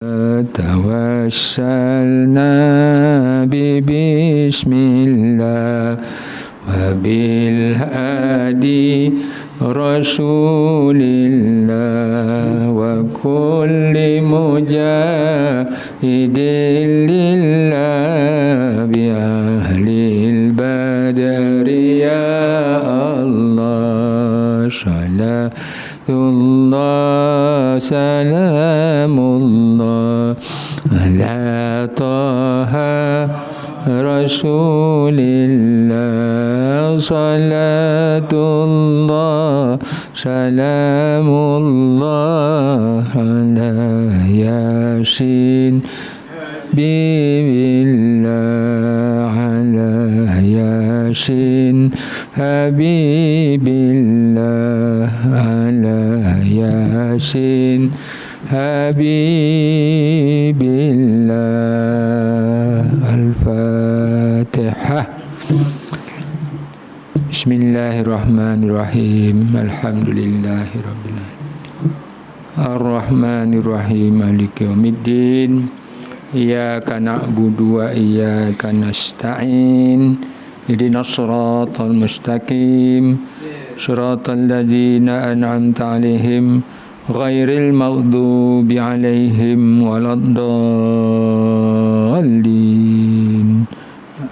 توسلنا ببسم الله وبالهادي رسول الله وكل مجاهد لله بأهل البدر يا الله صلاة الله سلام الله على طه رسول الله صلاة الله سلام الله على ياسين بالله على ياسين حبيب الله على ياسين حبيب الله الفاتحة. بسم الله الرحمن الرحيم الحمد لله رب العالمين الرحمن الرحيم مالك يوم الدين إياك نعبد وإياك نستعين اهدنا الصراط المستقيم صراط الذين أنعمت عليهم غير المغضوب عليهم ولا الضالين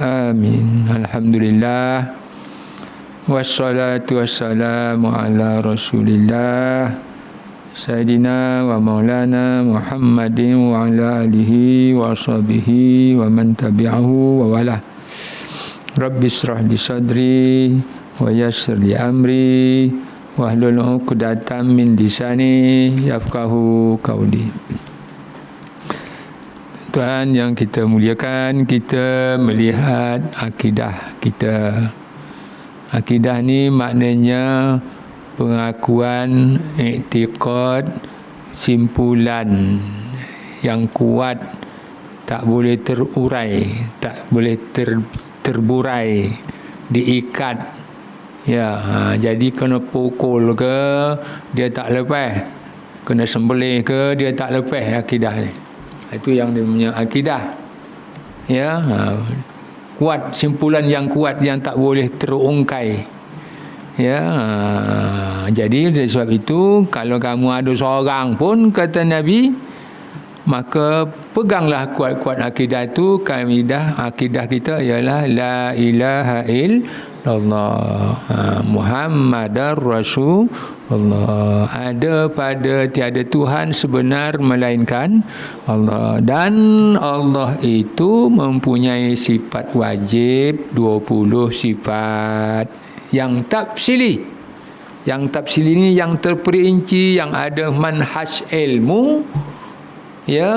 آمين. Alhamdulillah wassalatu wassalamu ala rasulillah Sayyidina wa maulana Muhammadin wa ala alihi wa ashabihi wa man tabi'ahu wa wala. Rabbi israh li sadri wa yassir li amri wahlul 'uqdatam min lisani yafqahu qawli. Tuhan yang kita muliakan, kita melihat akidah kita. Akidah ni maknanya pengakuan, iktikad, simpulan yang kuat, tak boleh terurai, tak boleh terburai, diikat. Ya, jadi kena pukul ke dia tak lepas, kena sembelih ke dia tak lepas akidah ni. Itu yang dia punya akidah. Ya, kuat, simpulan yang kuat yang tak boleh terungkai. Ya, jadi dari sebab itu kalau kamu ada seorang pun kata Nabi, maka peganglah kuat-kuat akidah itu. Akidah kita ialah la ilaha illallah Muhammadar Rasulullah. Ada pada tiada Tuhan sebenar melainkan Allah, dan Allah itu mempunyai sifat wajib 20 sifat yang tafsili. Yang tafsili ini yang terperinci, yang ada manhaj ilmu. Ya,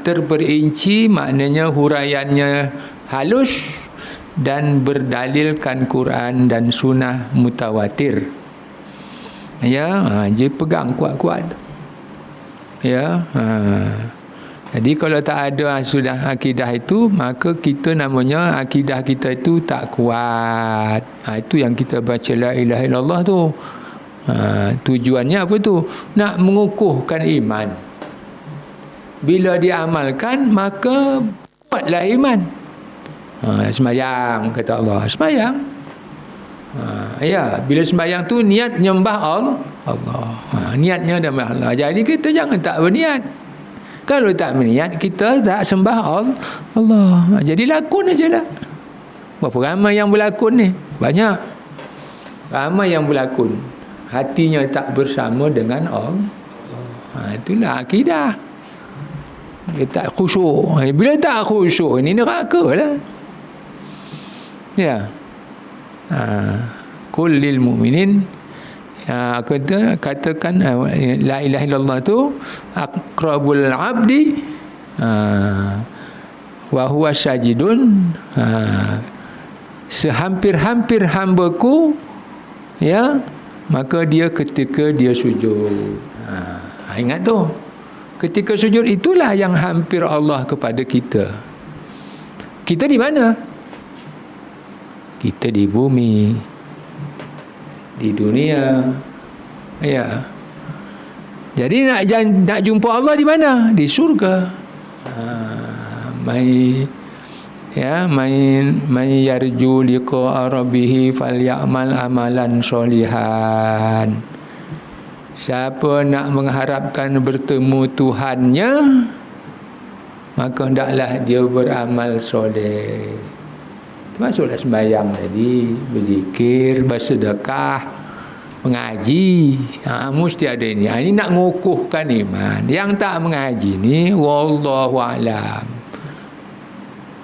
terperinci maknanya huraiannya halus dan berdalilkan Quran dan sunnah mutawatir. Ya, dia pegang kuat-kuat. Ya, jadi kalau tak ada sudah akidah itu, maka kita namanya akidah kita itu tak kuat. Itu yang kita baca la ilaha illallah tu. Tujuannya apa tu? Nak mengukuhkan iman. Bila diamalkan, maka kuatlah iman. Sembahyang, kata Allah, sembahyang. Ya, bila sembahyang tu niat nyembah Allah. Niatnya nyembah Allah. Jadi kita jangan tak berniat. Kalau tak berniat, kita tak sembah Allah. Jadi lakon aja lah. Berapa ramai yang berlakon ni? Banyak. Ramai yang berlakon. Hatinya tak bersama dengan Allah. Itulah akidah. Dia tak khusyuk. Bila tak khusyuk, ini neraka lah. Ya. Kullil mu'minin, katakan la ilaha illallah tu aqrabul abdi wa huwa sajidun, sehampir-hampir hambaku, ya, maka dia ketika dia sujud. Ingat tu, ketika sujud itulah yang hampir Allah kepada kita. Kita di mana? Kita di bumi, di dunia. Ya. Jadi nak jumpa Allah di mana? Di surga. Man yarju liqa rabbih falyamal amalan solihan. Siapa nak mengharapkan bertemu Tuhannya, maka hendaklah dia beramal soleh. Termasuklah sembahyang tadi, berzikir, bersedekah, mengaji. Mesti ada ini. Ini nak mengukuhkan iman. Yang tak mengaji ni, wallahu a'lam.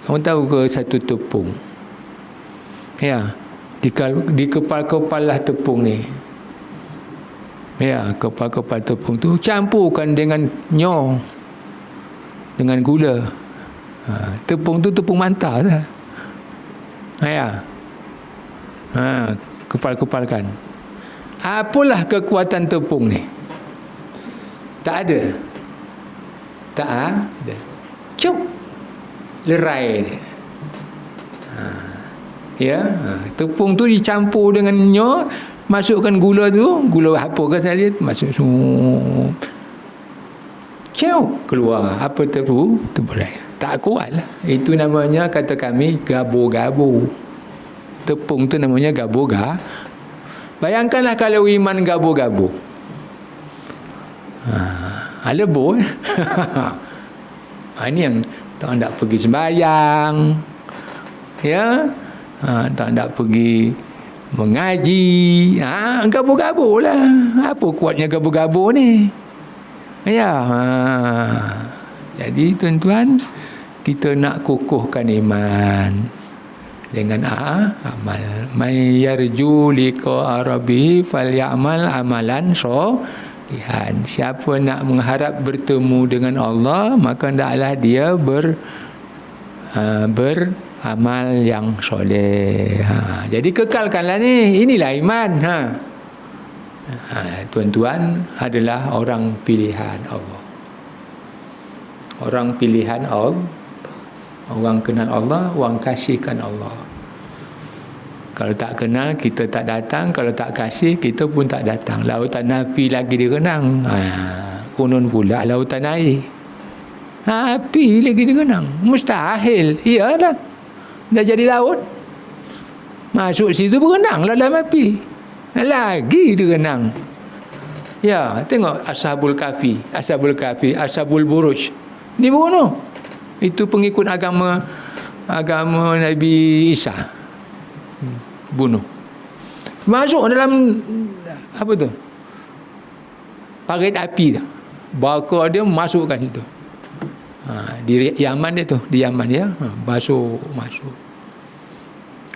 Kamu tahu ke satu tepung? Ya, di kepal-kepal tepung ni. Ya, kepal-kepal tepung tu campurkan dengan nyo, dengan gula. Tepung tu tepung mantap lah. Ya. Kepal-kepalkan. Apalah kekuatan tepung ni? Tak ada. Tak ada. Cuk. Lerai dia. Tepung tu dicampur dengan nyo, masukkan gula tu, gula apa ke saya lihat, masuk semua. Cuk, keluar. Apa tu? Terberai. Tak kuat lah. Itu namanya, kata kami, gabo-gabo. Tepung tu namanya gabo-gabo. Bayangkanlah kalau iman gabo-gabo. Lebur. Ini yang tak nak pergi sembahyang. Ya. Tak nak pergi mengaji. Gabo-gabo lah. Apa kuatnya gabo-gabo ni? Ya. Jadi tuan-tuan, kita nak kukuhkan iman dengan amal. May yarju liqa rabbih falyamal amalan solihan. Siapa nak mengharap bertemu dengan Allah, maka hendaklah dia beramal yang soleh. Jadi kekalkanlah ni. Inilah iman. Tuan-tuan adalah orang pilihan Allah. Orang pilihan Allah. Orang kenal Allah, orang kasihkan Allah. Kalau tak kenal, kita tak datang. Kalau tak kasih, kita pun tak datang. Lautan api lagi dikenang. Konon pula lautan air. Api lagi dikenang. Mustahil. Iyalah. Dah jadi laut. Masuk situ berenang dalam api. Lagi dikenang. Ya, tengok Ashabul Kahfi, Ashabul Buruj. Dibunuh. Itu pengikut agama Nabi Isa. Bunuh. Masuk dalam apa tu? Parit api tu. Bakar dia masukkan situ. Di Yaman dia tu, di Yaman dia. Masuk.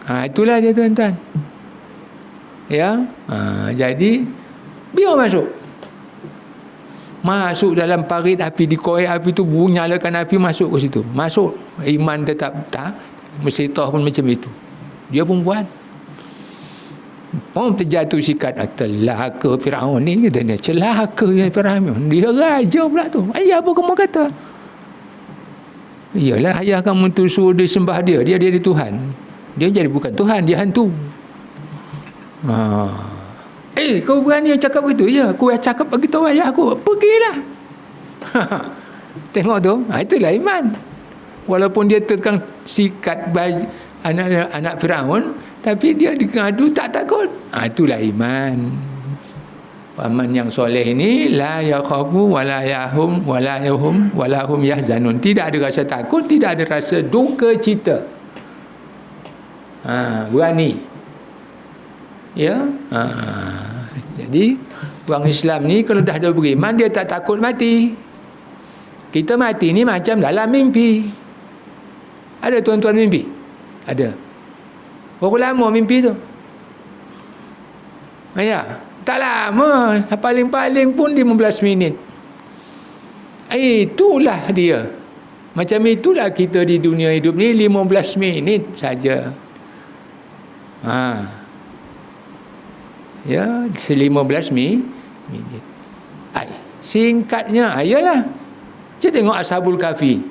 Itulah dia tuan-tuan. Ya. Jadi biar masuk dalam parit api, di korek api tu, nyalakan api, masuk ke situ. Masuk. Iman tetap tak. Mesitah pun macam itu. Dia pun buat. Terjatuh sikat. Celaka Firaun ni, kata dia. Celaka ya Firaun. Dia raja pula tu. Ayah apa kamu kata? Iyalah, ayah kamu tu suruh dia sembah dia. Dia Tuhan. Dia jadi bukan Tuhan, dia hantu. Kau berani cakap begitu? Ya, aku cakap begitu ayah aku. Pergilah. Tengok tu. Itulah iman. Walaupun dia tekan sikat anak Firaun, tapi dia digadu tak takut. Itulah iman. Aman yang soleh ini la yakhafu wala hum yahzanun. Tidak ada rasa takut, tidak ada rasa duka cita. Berani. Ya. Jadi orang Islam ni kalau dah ada beriman, dia tak takut mati. Kita mati ni macam dalam mimpi. Ada tuan-tuan mimpi? Ada. Berapa lama mimpi tu? Ya, tak lama. Paling-paling pun 15 minit. Itulah dia. Macam itulah kita di dunia hidup ni, 15 minit saja. Ya, 15 minit. Singkatnya, ayalah. Saya tengok Ashabul Kahfi.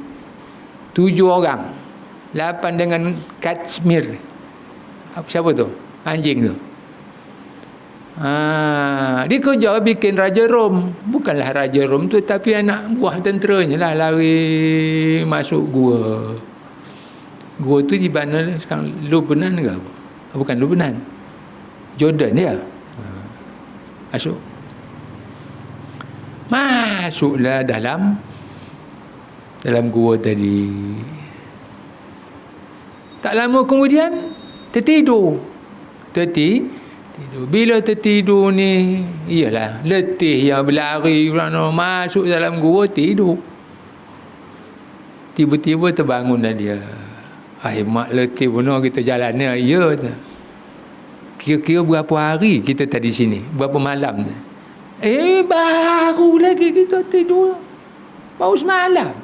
7 orang. 8 dengan Kashmir. Siapa tu? Anjing tu. Dia kerja bikin Raja Rom. Bukanlah Raja Rom tu, tapi anak buah tenteranya lah lari masuk gua. Gua tu di mana sekarang? Lebanon ke apa? Bukan Lebanon, Jordan ya. Masuklah dalam gua tadi. Tak lama kemudian tertidur. Bila tertidur ni, iyalah letih yang berlari masuk dalam gua tidur. Tiba-tiba terbangunlah dia. Mak letih benar kita jalan ni. Ya. Kira-kira berapa hari kita tadi sini? Berapa malam ni? Baru lagi kita tidur. Baru semalam.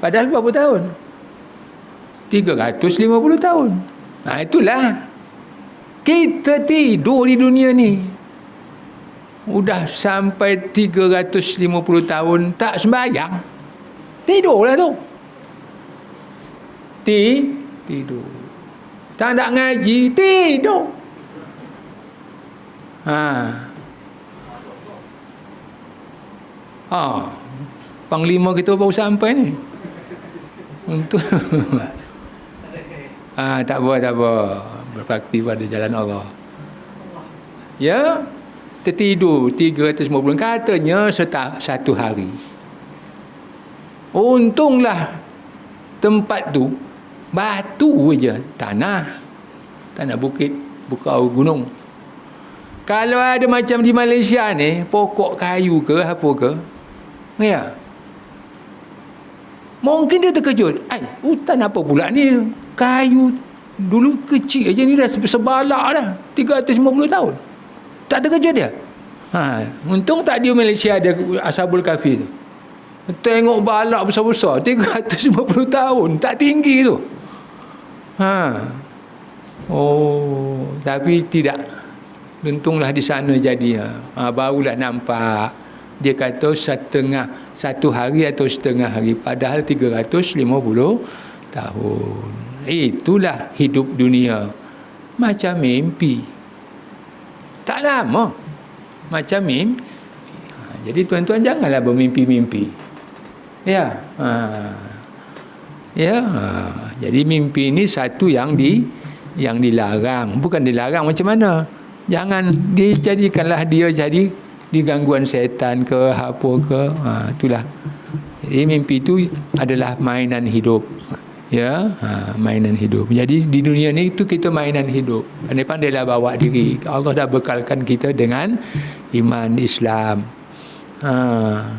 Padahal berapa tahun? 350 tahun. Itulah. Kita tidur di dunia ni. Udah sampai 350 tahun tak sembahyang. Tidurlah tu. Tidur. Tak nak ngaji, tidur. Panglima kita baru sampai ni. Untuk tak apa. Berbakti pada jalan Allah. Ya, tertidur 350 katanya satu hari. Untunglah tempat tu batu je, tanah bukit, bukan gunung. Kalau ada macam di Malaysia ni, pokok kayu ke apa ke, ya, mungkin dia terkejut. Hutan apa pula ni? Kayu dulu kecil aja ni dah sebalak dah 350 tahun. Tak terkejut dia. Untung tak di Malaysia ada Ashabul Kahfi tu. Tengok balak besar-besar 350 tahun, tak tinggi tu. Tapi tidak. Untunglah di sana jadi. Barulah nampak. Dia kata satu hari atau setengah hari, padahal 350 tahun. Itulah hidup dunia. Macam mimpi. Tak lama. Macam mimpi. Jadi tuan-tuan janganlah bermimpi-mimpi. Ya. Jadi mimpi ini satu yang dilarang. Bukan dilarang macam mana? Jangan dijadikanlah dia jadi digangguan setan ke apa ke. Itulah. Jadi mimpi itu adalah mainan hidup. Ya, mainan hidup. Jadi di dunia ni itu kita mainan hidup. Pandai-pandailah bawa diri. Allah dah bekalkan kita dengan iman Islam.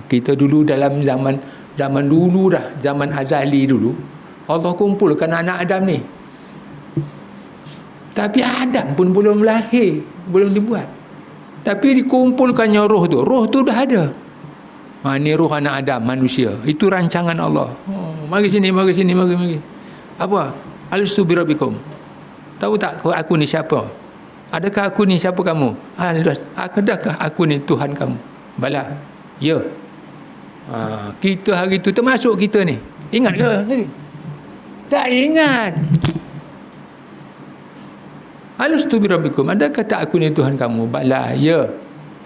Kita dulu dalam zaman dulu dah, zaman azali dulu, Allah kumpulkan anak Adam ni. Tapi Adam pun belum lahir, belum dibuat. Tapi dikumpulkannya roh tu dah ada. Ni roh anak Adam, manusia. Itu rancangan Allah. Mari sini. Apa? Alastu bi rabbikum. Tahu tak aku ni siapa? Adakah aku ni siapa kamu? Adakah aku ni Tuhan kamu? Bala. Ya. Kita hari tu termasuk kita ni. Ingat ke? Tak ingat. Alastu bi rabbikum. Adakah tak aku ni Tuhan kamu? Bala. Ya.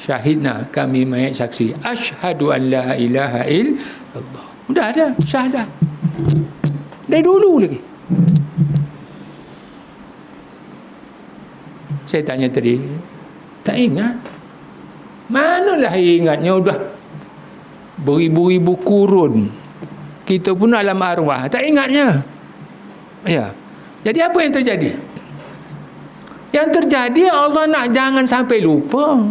Syahidna, kami mayat saksi. Asyhadu an la ilaha illallah. Dah ada syahadah. Dari dulu lagi. Saya tanya tadi, tak ingat. Manalah ingatnya, udah beribu-ribu kurun. Kita pun alam arwah, tak ingatnya. Ya. Jadi apa yang terjadi? Yang terjadi Allah nak jangan sampai lupa.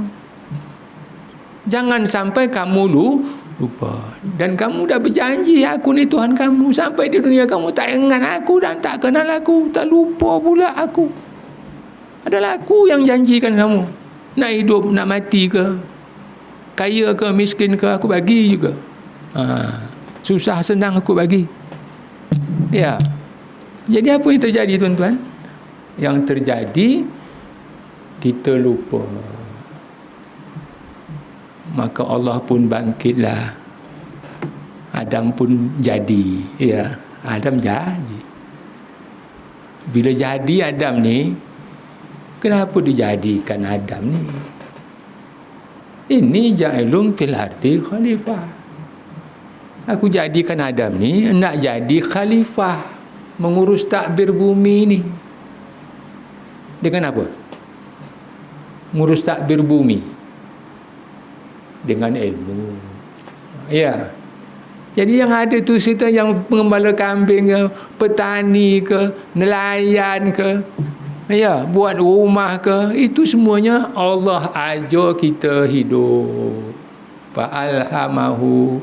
Jangan sampai kamu lupa. Dan kamu dah berjanji aku ni Tuhan kamu. Sampai di dunia kamu tak ingat aku dan tak kenal aku, tak lupa pula aku. Adalah aku yang janjikan kamu. Nak hidup, nak mati ke, kaya ke, miskin ke, aku bagi juga. Susah senang aku bagi. Ya. Jadi apa yang terjadi tuan-tuan? Yang terjadi kita lupa. Maka Allah pun bangkitlah. Adam pun jadi. Ya, Adam jadi. Bila jadi Adam ni, Kenapa dijadikan Adam ni? Ini ja'ilun fil ardi khalifah. Aku jadikan Adam ni nak jadi khalifah, mengurus takbir bumi ni. Dengan apa? Ngurus takbir bumi dengan ilmu. Ya. Jadi yang ada tu cerita yang pengembala kambing ke, petani ke, nelayan ke, ya, buat rumah ke, itu semuanya Allah ajar kita hidup. Fa'alhamahu,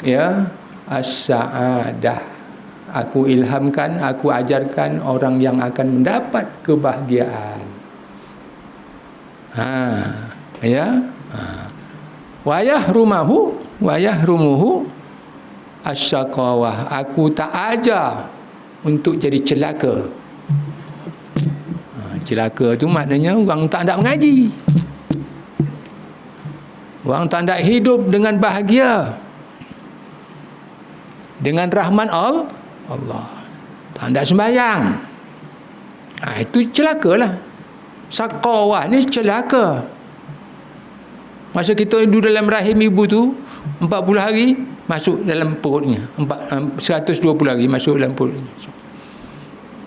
ya, as-sa'adah. Aku ilhamkan, aku ajarkan orang yang akan mendapat kebahagiaan. Ya. Wayah rumuhu as-saqawah. Aku tak ajar untuk jadi celaka. Celaka tu maknanya orang tak nak mengaji. Orang tak nak hidup dengan bahagia, dengan rahman Allah. Tak nak sembahyang. Itu celakalah. Saqawah ni celaka. Masa kita duduk dalam rahim ibu tu 40 hari masuk dalam perutnya, 120 hari masuk dalam perutnya.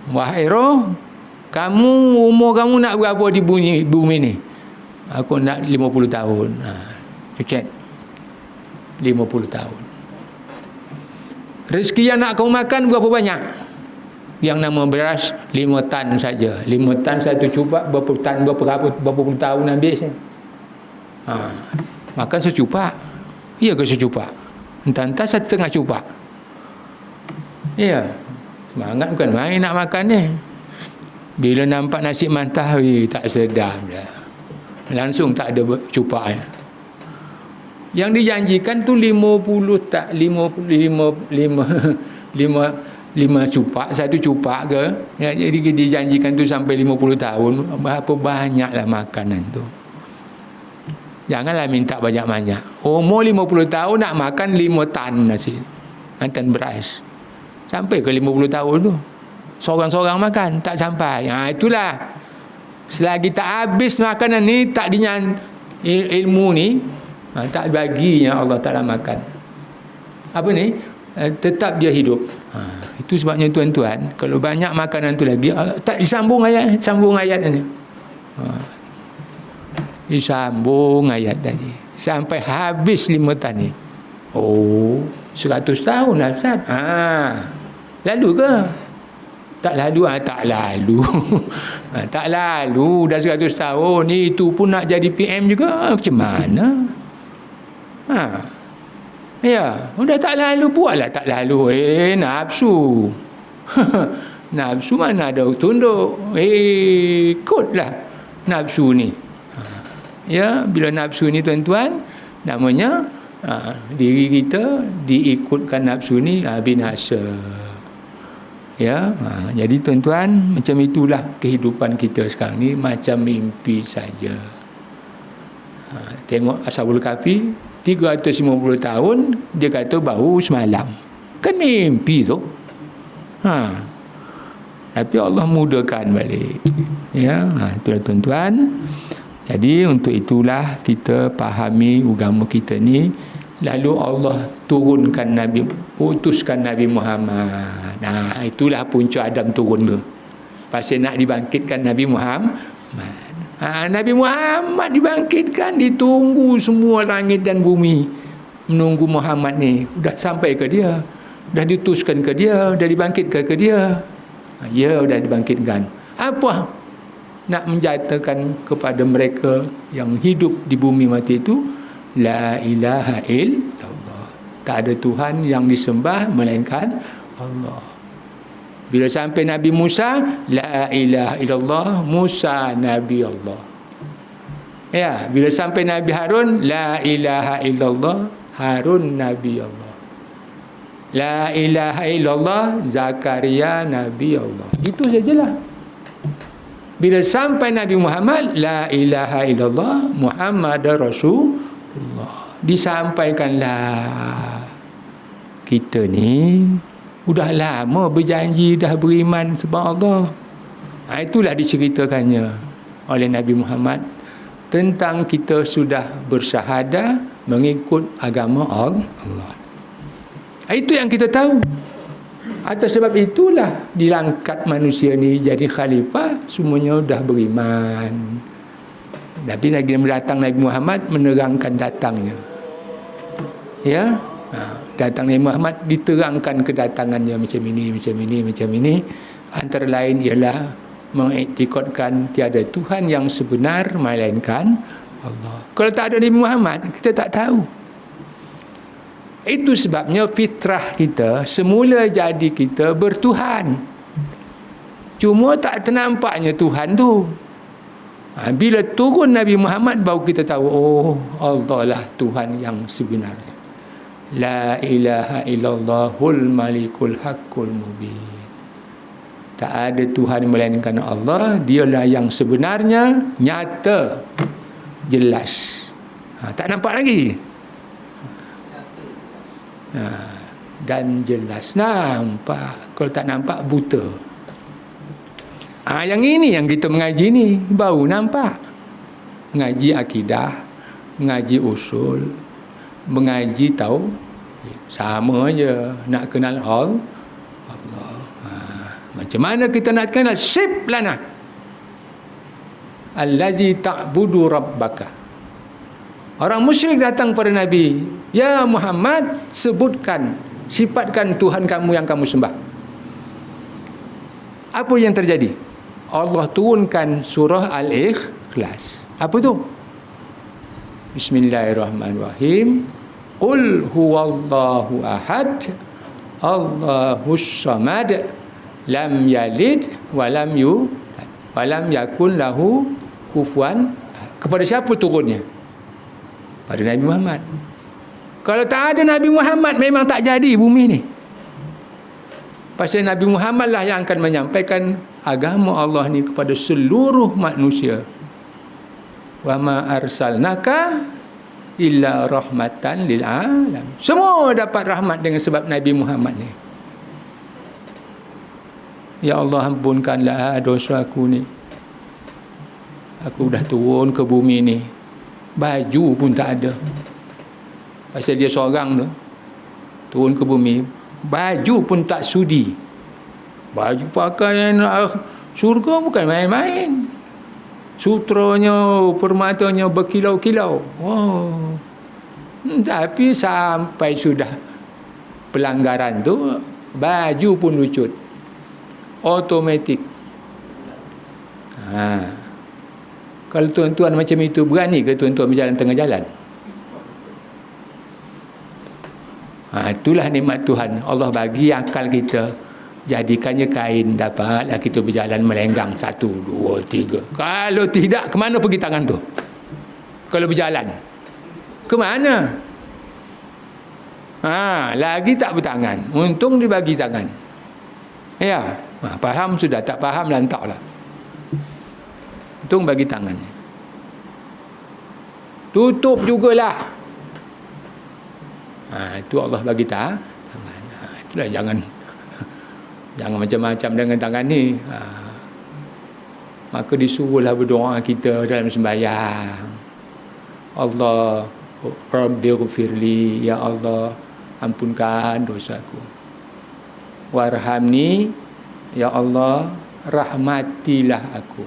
Wahai roh, kamu umur kamu nak berapa di bumi ni? Aku nak 50 tahun. Cek 50 tahun. Rezeki yang nak kau makan berapa banyak? Yang nama beras 5 tan saja. 5 tan satu cupak, berapa tan, berapa puluh tahun habis. Makan secupak. Ya ke secupak? Entah-entah setengah cupak. Ya. Semangat bukan main nak makan ni. Bila nampak nasi mantah, tak sedap dah. Langsung tak ada cupaknya. Yang dijanjikan tu 50 tak 5 cupak, satu cupak ke. Ya, jadi dijanjikan tu sampai 50 tahun. Berapa banyaklah makanan tu. Janganlah minta banyak-banyak. Umur 50 tahun nak makan 5 tan nasi. Tan beras. Sampai ke 50 tahun tu. Seorang-seorang makan, tak sampai. Itulah. Selagi tak habis makanan ni, tak ilmu ni, tak baginya Allah Ta'ala makan. Apa ni? Tetap dia hidup. Itu sebabnya tuan-tuan, kalau banyak makanan tu lagi, tak disambung ayat ni. Disambung ayat tadi sampai habis 5 tan ni. 100 tahun lah Ustaz. Lalu ke? Tak lalu. Tak lalu. Tak lalu dah 100 tahun. Itu pun nak jadi PM juga. Macam mana? Ya, udah tak lalu, buatlah tak lalu. Nafsu. Nafsu mana ada tunduk. Ikutlah nafsu ni. Ya, bila nafsu ni tuan-tuan, namanya diri kita diikutkan nafsu ni, binasa. Ya, jadi tuan-tuan, macam itulah kehidupan kita sekarang ni, macam mimpi saja. Tengok Ashabul Kahfi 350 tahun, dia kata baru semalam. Kan mimpi tu. Tapi Allah mudahkan balik. Ya, itulah tuan-tuan. Jadi untuk itulah kita fahami agama kita ni. Lalu Allah turunkan Nabi, putuskan Nabi Muhammad. Itulah punca Adam turun tu. Pasal nak dibangkitkan Nabi Muhammad. Nabi Muhammad dibangkitkan, ditunggu semua langit dan bumi menunggu Muhammad ni. Dah sampai ke dia, dah diutuskan ke dia, dah dibangkitkan ke dia. Ya, dah dibangkitkan. Apa nak menjatakan kepada mereka yang hidup di bumi mati itu, la ilaha illallah, tak ada Tuhan yang disembah melainkan Allah. Bila sampai Nabi Musa, la ilaha illallah, Musa Nabi Allah. Ya, bila sampai Nabi Harun, la ilaha illallah, Harun Nabi Allah. La ilaha illallah, Zakaria Nabi Allah. Itu sajalah. Bila sampai Nabi Muhammad, la ilaha illallah, Muhammad Rasulullah. Disampaikanlah. Kita ni sudah lama berjanji dah beriman sebab Allah. Itulah diceritakannya oleh Nabi Muhammad tentang kita sudah bersyahadah mengikut agama Allah. Itu yang kita tahu. Atas sebab itulah dilangkat manusia ni jadi khalifah, semuanya dah beriman. Tapi lagi datang Nabi Muhammad menerangkan datangnya. Ya, datang Nabi Muhammad diterangkan kedatangannya macam ini. Antara lain ialah mengiktikadkan tiada Tuhan yang sebenar melainkan Allah. Kalau tak ada Nabi Muhammad, kita tak tahu. Itu sebabnya fitrah kita semula jadi kita bertuhan. Cuma tak ternampaknya Tuhan tu. Bila turun Nabi Muhammad baru kita tahu, oh, Allah lah Tuhan yang sebenarnya. La ilaha illallahul malikul haqqul mubin. Tak ada Tuhan melainkan Allah, dialah yang sebenarnya, nyata, jelas. Tak nampak lagi. Dan jelas nampak. Kalau tak nampak, buta. Yang ini yang kita mengaji ni baru nampak. Mengaji akidah, mengaji usul, mengaji tahu sama aja. Nak kenal Allah. Macam mana kita nak kenal? Sib lana allazi ta'budu rabbaka. Orang musyrik datang pada Nabi, ya Muhammad, sebutkan, sifatkan Tuhan kamu yang kamu sembah. Apa yang terjadi? Allah turunkan surah Al-Ikhlas. Apa tu? Bismillahirrahmanirrahim. Qul huwallahu ahad, Allahus samad, lam yalid walam yulad walam yakun lahu kufuwan. Kepada siapa turunnya? Pada Nabi Muhammad. Kalau tak ada Nabi Muhammad, memang tak jadi bumi ni. Pasal Nabi Muhammad lah yang akan menyampaikan agama Allah ni kepada seluruh manusia. Wa ma arsalnaka illa rahmatan lil alam. Semua dapat rahmat dengan sebab Nabi Muhammad ni. Ya Allah, ampunkanlah dosa aku ni. Aku dah turun ke bumi ni, baju pun tak ada. Pasal dia seorang tu turun ke bumi, baju pun tak sudi. Baju pakaian surga bukan main-main. Sutranya, permatanya berkilau-kilau. Oh. Tapi sampai sudah pelanggaran tu, baju pun lucut. Automatik. Kalau tuan-tuan macam itu, berani ke tuan-tuan berjalan tengah jalan? Itulah nikmat Tuhan. Allah bagi akal kita, jadikannya kain, dapatlah kita berjalan melenggang 1, 2, 3. Kalau tidak, ke mana pergi tangan tu? Kalau berjalan ke mana? Lagi tak bertangan. Untung dibagi tangan. Ya, faham sudah, tak faham lantaklah. Untung bagi tangan. Tutup jugalah. Itu Allah bagi tangan. Itulah jangan macam-macam dengan tangan ni. Maka disuruhlah berdoa kita dalam sembahyang. Allah Rabbighfirli, ya Allah, ampunkan dosaku. Warhamni, ya Allah, rahmatilah aku.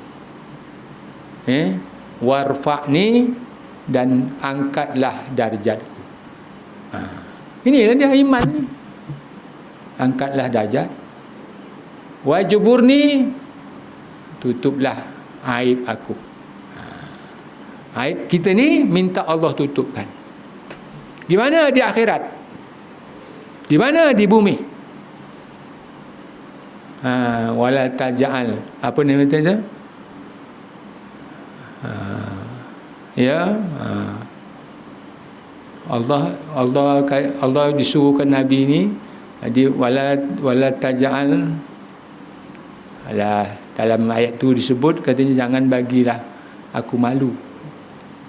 Warfa'ni, dan angkatlah darjatku. Inilah dia iman ni. Angkatlah darjat. Wajburni, tutuplah aib aku. Aib kita ni minta Allah tutupkan. Di mana? Di akhirat. Di mana? Di bumi. Wala taj'al, apa nama dia? Allah disuruhkan Nabi ni, wala taj'al. Dalam ayat tu disebut, katanya jangan bagilah aku malu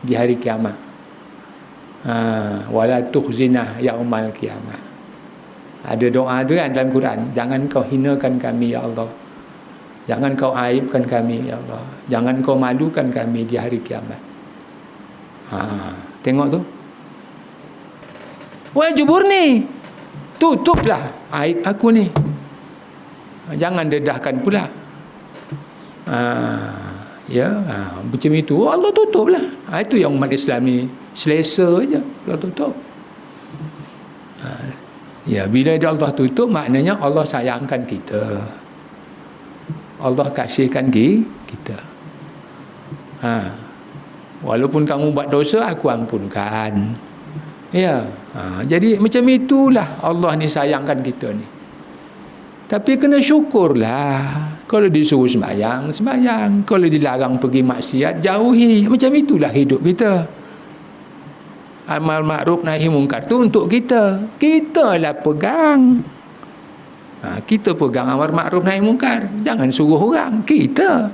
di hari kiamat. Wala tukhzina yaumal kiamat. Ada doa tu kan dalam Quran, jangan kau hinakan kami ya Allah Jangan kau aibkan kami, ya Allah. Jangan kau malukan kami di hari kiamat. Tengok tu. Wah, jubur ni. Tutuplah aib aku ni. Jangan dedahkan pula. Macam itu Allah tutuplah. Itu yang umat Islam ni selesa je, Allah tutup. Bila Allah tutup, maknanya Allah sayangkan kita, Allah kasihkan kita. Walaupun kamu buat dosa, aku ampunkan. Jadi macam itulah Allah ni sayangkan kita ni. Tapi kena syukurlah. Kalau disuruh sembahyang, sembahyang. Kalau dilarang pergi maksiat, jauhi. Macam itulah hidup kita. Amal makruf nahi mungkar tu untuk kita. Kita lah pegang. Kita pegang amal makruf nahi mungkar. Jangan suruh orang. Kita.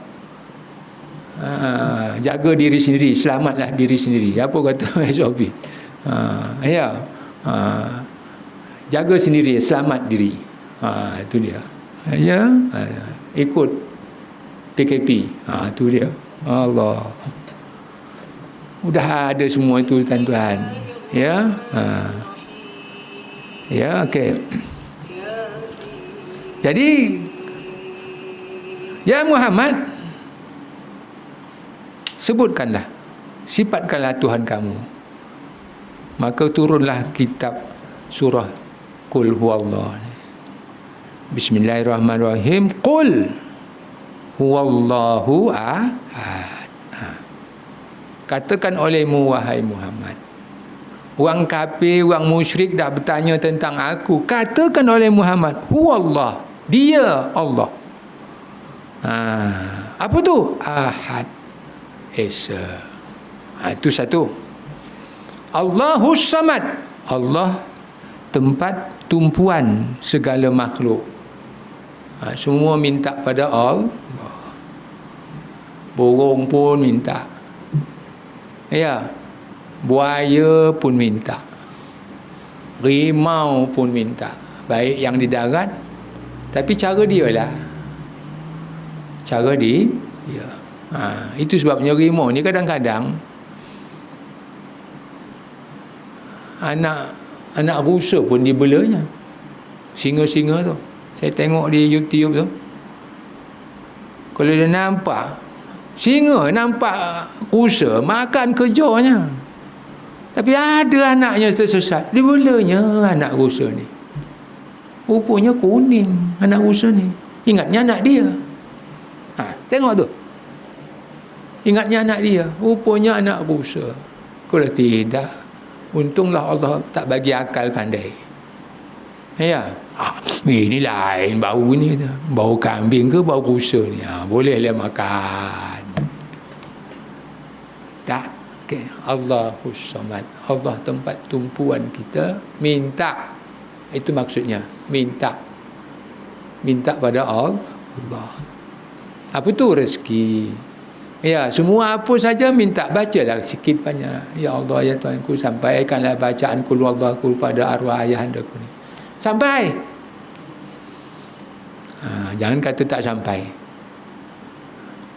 Jaga diri sendiri. Selamatlah diri sendiri. Apa kata SOP? Jaga sendiri. Selamat diri. Itu dia. Ikut PKP. Itu dia. Allah. Sudah ada semua itu, tuan-tuan. Okey. Jadi, ya Muhammad, sebutkanlah, sifatkanlah Tuhan kamu. Maka turunlah kitab surah Qul huwallah. Bismillahirrahmanirrahim. Qul huwallahu ahad. Katakan olehmu, wahai Muhammad. Orang kafir, orang musyrik dah bertanya tentang aku. Katakan oleh Muhammad, huwallah, dia Allah. Apa tu? Ahad, Esa. Itu satu. Allahus Samad. Allah tempat tumpuan segala makhluk. Semua minta pada Allah. Burung pun minta. Buaya pun minta. Rimau pun minta. Baik yang di darat, tapi cara dia lah. Cara dia. Itu sebabnya rimau ni kadang-kadang anak rusa pun dibelanya. Singa-singa tu. Saya tengok di YouTube tu. Kalau dia nampak singa, nampak rusa, makan kejarnya. Tapi ada anaknya tersesat, dibelanya anak rusa ni. Rupanya kuning anak rusa ni. Ingatnya anak dia. Tengok tu. Ingatnya anak dia. Rupanya anak rusa. Kalau tidak, untunglah Allah tak bagi akal pandai. Ini lain bau ni. Bau kambing ke bau rusa ni? Bolehlah makan. Tak. Okay. Allahus Samad. Allah tempat tumpuan kita. Minta. Itu maksudnya. Minta. Minta pada Allah. Apa tu? Rezeki. Semua apa saja minta. Bacalah sikit banyak. Ya Allah, ya Tuhanku, sampaikanlah bacaan Qul huwallahu pada arwah ayahandaku ni. Sampai. Jangan kata tak sampai.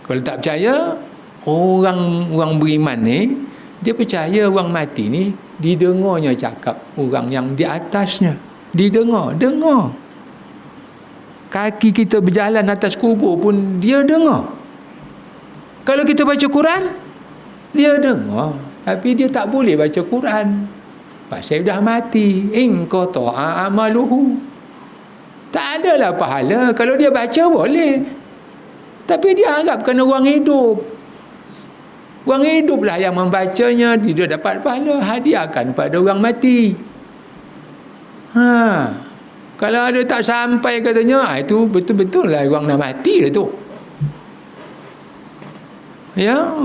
Kalau tak percaya, orang beriman ni, dia percaya orang mati ni didengarnya cakap orang yang di atasnya. Dengar. Kaki kita berjalan atas kubur pun dia dengar. Kalau kita baca Quran, dia dengar. Tapi dia tak boleh baca Quran. Pasal dah mati. Inqata'a amaluhu. Tak adalah pahala. Kalau dia baca boleh. Tapi dia anggap kena orang hidup. Orang hiduplah yang membacanya, dia dapat pahala. Hadiahkan pada orang mati. Kalau ada tak sampai katanya, itu betul-betul lah orang dah mati lah tu.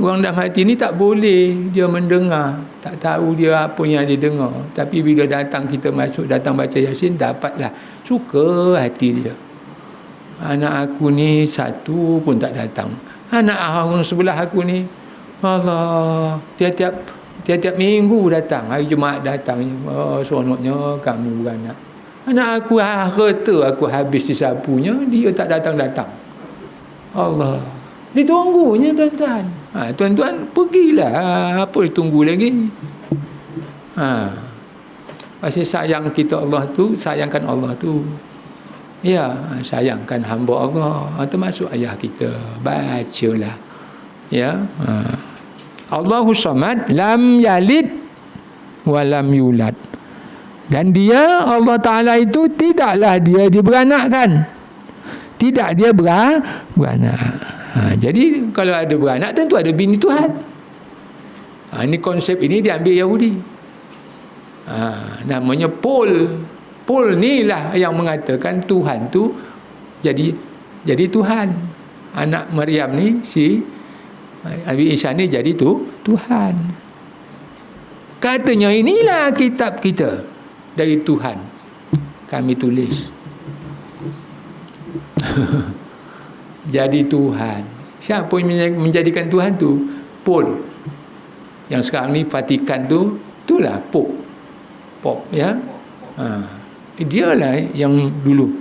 Orang dah mati ni tak boleh dia mendengar. Tak tahu dia apa yang dia dengar. Tapi bila datang kita masuk, datang baca Yasin, dapatlah. Suka hati dia. Anak aku ni satu pun tak datang. Anak orang sebelah aku ni, Allah, tiap-tiap minggu datang. Hari Jumaat datang. Seronoknya kamu beranak. Anak aku harta aku habis disapunya, dia tak datang-datang. Allah. Ditunggunya tuan-tuan. Tuan-tuan pergilah. Apa ditunggu lagi? Pasal sayang kita Allah tu, sayangkan Allah tu. Ya, sayangkan hamba Allah, termasuk ayah kita. Bacalah. Ya. Allahus Samad, lam yalid wa lam yulad. Dan dia, Allah Ta'ala itu tidaklah dia diberanakkan. Tidak dia beranak. Jadi kalau ada beranak, tentu ada bini Tuhan. Ini konsep ini diambil Yahudi. Namanya Paul. Paul ni lah yang mengatakan Tuhan tu jadi Tuhan. Anak Maryam ni, si Nabi Isa ni jadi Tuhan. Katanya inilah kitab kita dari Tuhan. Kami tulis. Jadi Tuhan. Siapa yang menjadikan Tuhan tu? Paul. Yang sekarang ni Vatikan tu, itulah Pop, ya. Dialah yang dulu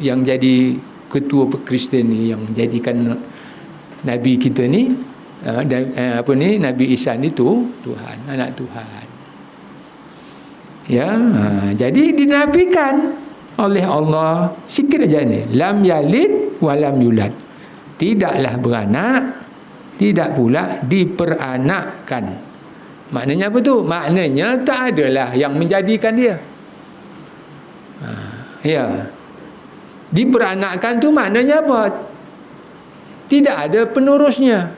yang jadi ketua Kristen ni, yang jadikan Nabi kita ni Nabi Isa ni tu Tuhan, anak Tuhan. Ya, jadi dinafikan oleh Allah. Sikit aja ni, lam yalid wa lam yulad. Tidaklah beranak, tidak pula diperanakkan. Maknanya apa tu? Maknanya tak adalah yang menjadikan dia. Ya. Diperanakkan tu maknanya apa? Tidak ada penerusnya.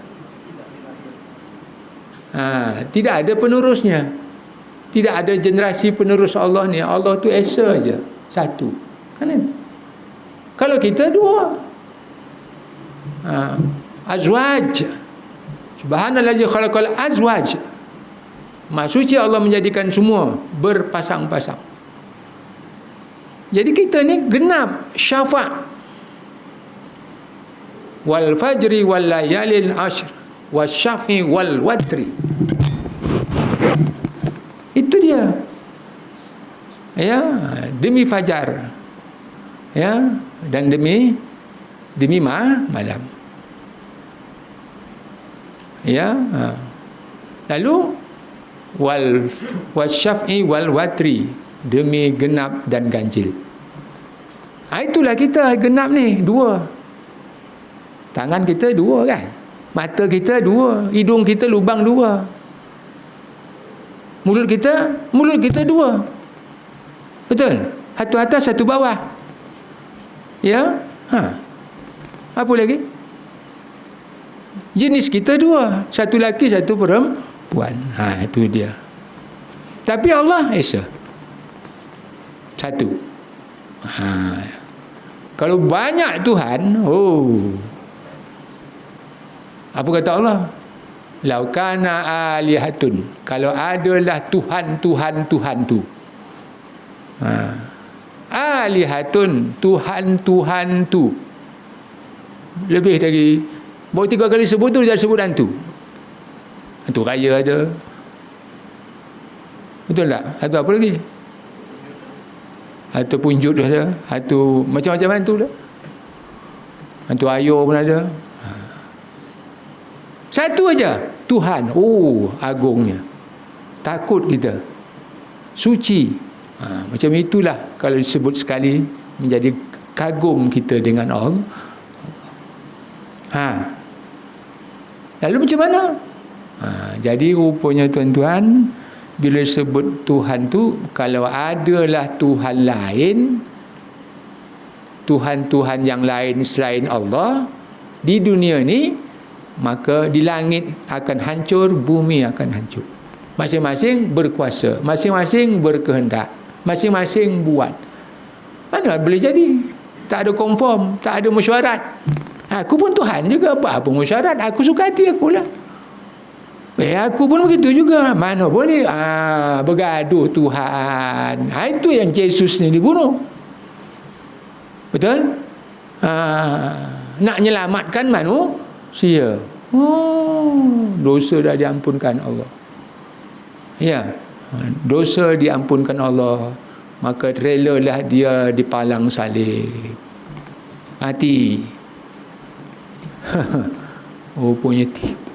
Tidak ada penerusnya. Tidak ada generasi penerus Allah ni. Allah tu esa aja, satu. Kan? Kalau kita dua. Azwaj. Subhanallazi khalaqal azwaj. Maksudnya Allah menjadikan semua berpasang-pasang. Jadi kita ni genap syafa'. Wal fajri wal layalin ashr wasyafi wal watri. Itu dia. Ya, demi fajar. Ya, dan demi malam. Ya. Lalu wasyafi wal watri, demi genap dan ganjil. Itulah kita genap ni, dua. Tangan kita dua kan, mata kita dua, hidung kita lubang dua, mulut kita dua. Betul? Satu atas, satu bawah. Ya. Apa lagi? Jenis kita dua, satu lelaki, satu perempuan. Itu dia. Tapi Allah esa satu. Kalau banyak Tuhan, apa kata Allah? Laukana alihatun, kalau adalah Tuhan tu. Alihatun, Tuhan tu. Lebih dari baru 3 kali sebut tu dia sebut hantu. Hantu raya ada. Betul tak? Hantu apa lagi? Hantu punjut ada. Hantu macam-macam hantu dah. Hantu ayo pun ada. Satu aja, Tuhan. Agungnya. Takut kita. Suci. Macam itulah kalau disebut sekali menjadi kagum kita dengan Allah. Lalu macam mana? Jadi rupanya tuan-tuan, bila sebut Tuhan tu, kalau adalah Tuhan lain, Tuhan-Tuhan yang lain selain Allah di dunia ni, maka di langit akan hancur, bumi akan hancur. Masing-masing berkuasa, masing-masing berkehendak, masing-masing buat. Mana boleh jadi? Tak ada konform, tak ada mesyuarat. Aku pun Tuhan juga, apa mesyuarat? Aku suka hati aku lah. Aku pun begitu juga. Mana boleh bergaduh Tuhan. Itu yang Yesus ni dibunuh. Betul? Nak menyelamatkan manusia. Dosa dah diampunkan Allah. Ya, dosa diampunkan Allah, maka relalah dia dipalang salib. Mati. Rupanya tipu.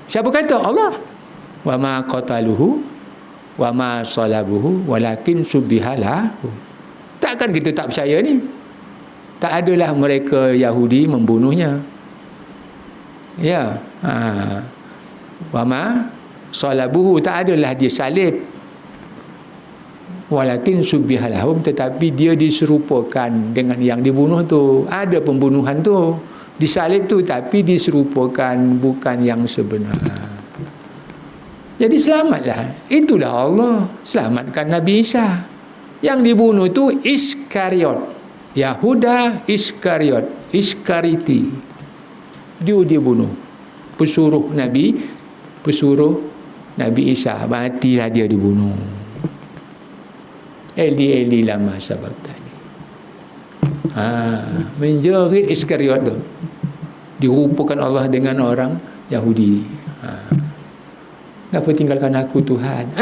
Siapa kata? Allah. Wa ma qataluhu wa ma salabuhu walakin subbihalahu. Takkan kita tak percaya ni? Tak adalah mereka Yahudi membunuhnya. Ya. Wa ma salabuhu, tak adalah dia salib. Walakin subbihalahum, tetapi dia diserupakan dengan yang dibunuh tu. Ada pembunuhan tu, disalib tu, tapi diserupakan, bukan yang sebenar. Jadi selamatlah. Itulah Allah selamatkan Nabi Isa. Yang dibunuh tu Iskariot, Yahuda Iskariot, Iskariti. Dia bunuh. Pesuruh Nabi Isa. Matilah dia dibunuh. Eli lama sabaqtani. Menjerit Iskariot tu. Dirupakan Allah dengan orang Yahudi. Kenapa tinggalkan aku Tuhan?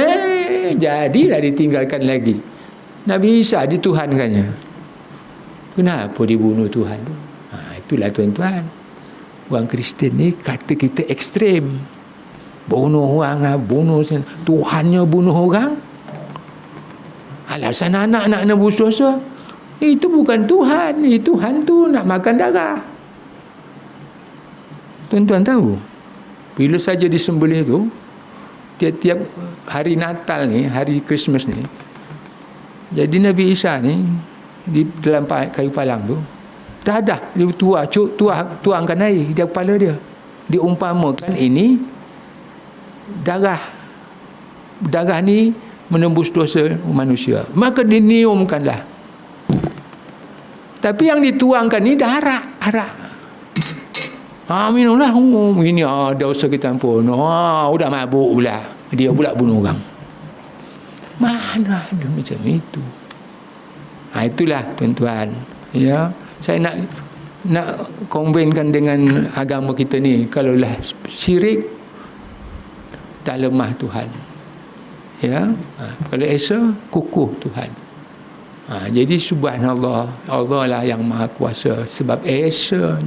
Jadilah ditinggalkan lagi. Nabi Isa dituhankannya. Kenapa dibunuh Tuhan tu? Itulah tuan-tuan. Orang Kristian ni kata kita ekstrem. Bunuh orang lah, bunuh Tuhannya bunuh orang. Alasan anak nak nebus dosa. Itu bukan Tuhan. Tuhan tu nak makan darah. Tuan-tuan tahu, bila saja disembelih tu, tiap-tiap hari Natal ni, hari Christmas ni, jadi Nabi Isa ni di dalam kayu palang tu dah dia tuangkan air di kepala dia, diumpamakan ini darah ni menembus dosa manusia, maka diniumkanlah. Tapi yang dituangkan ni dah arak. Minumlah. Ini dosa kita ampun. Udah mabuk pula. Dia pula bunuh orang. Mana ada macam itu? Itulah tuan-tuan. Ya, saya nak kombinkan dengan agama kita ni. Kalaulah syirik, dah lemah Tuhan. Ya, kalau Esa kukuh Tuhan. Jadi subhanallah, Allah lah yang maha kuasa. Sebab Esa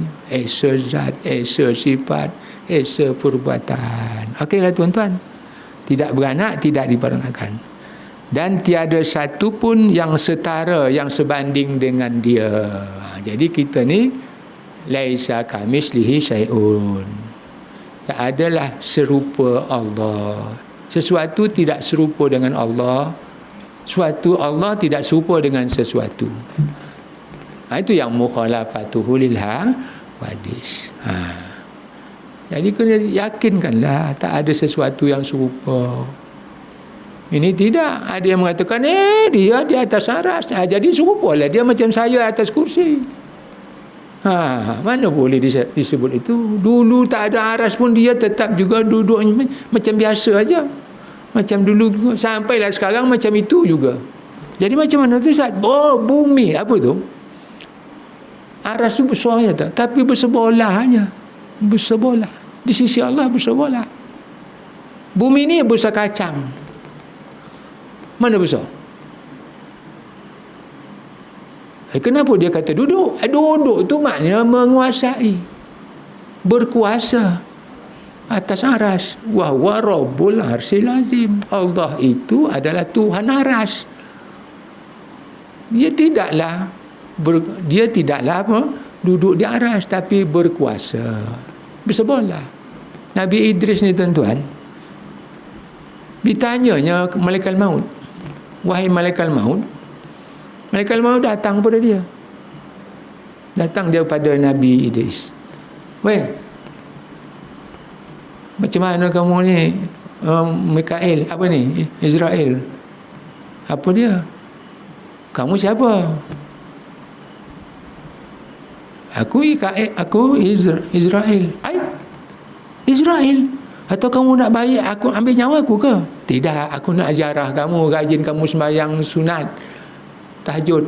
zat, Esa sifat, Esa perbuatan. Okeylah tuan-tuan. Tidak beranak, tidak diperanakan. Dan tiada satu pun yang setara, yang sebanding dengan dia. Jadi kita ni laisa kamislihi syai'un. Tak adalah serupa Allah. Sesuatu tidak serupa dengan Allah. Suatu Allah tidak serupa dengan sesuatu. Itu yang mukhalafatuhu lil hawadis. Jadi kena yakinkanlah tak ada sesuatu yang serupa. Ini tidak. Ada yang mengatakan dia di atas aras. Jadi serupalah dia macam saya atas kursi. Mana boleh disebut itu? Dulu tak ada aras pun dia tetap juga duduk macam biasa aja. Macam dulu juga. Sampailah sekarang macam itu juga. Jadi macam mana tu Ustaz? Bumi apa tu? Aras tu besar je tak? Tapi bersebelah hanya. Bersebelah. Di sisi Allah bersebelah. Bumi ni besar kacang. Mana besar? Kenapa dia kata duduk? Duduk tu maknanya menguasai. Berkuasa atas aras. Wa huwa rabbul arsyil azim. Allah itu adalah Tuhan aras. Dia tidaklah duduk di aras, tapi berkuasa. Bersebelah. Nabi Idris ni tuan-tuan, ditanyanya malaikat maut, wahai malaikat maut, malaikat maut datang pada dia. Datang dia pada Nabi Idris. Macam mana kamu ni, Mikael, apa ni, Israel? Apa dia? Kamu siapa? Aku Israel. Israel? Atau kamu nak baik aku ambil nyawa aku ke? Tidak, aku nak ziarah kamu, rajin kamu sembahyang sunat, tahajud.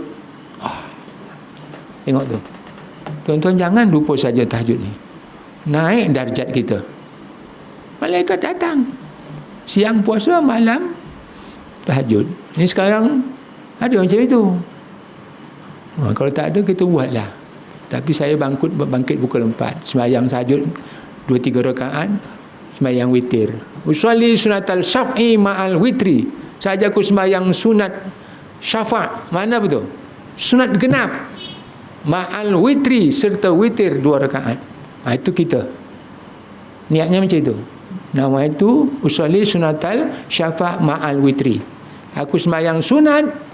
Tengok tu. Tuan-tuan jangan lupa saja tahajud ni. Naik darjat kita. Malaikat datang. Siang puasa, malam tahajud. Ni sekarang ada macam itu. Kalau tak ada, kita buatlah. Tapi saya bangkit pukul 4, sembahyang tahajud 2-3 rakaat, sembahyang witir. Usolli sunatal syaf'i ma'al witri. Saja aku sembahyang sunat syafa'. Mana betul? Sunat genap ma'al witri, serta witir 2 rakaat. Itu kita niatnya macam itu. Nama itu usolli sunatal syafa' ma'al witri. Aku sembahyang sunat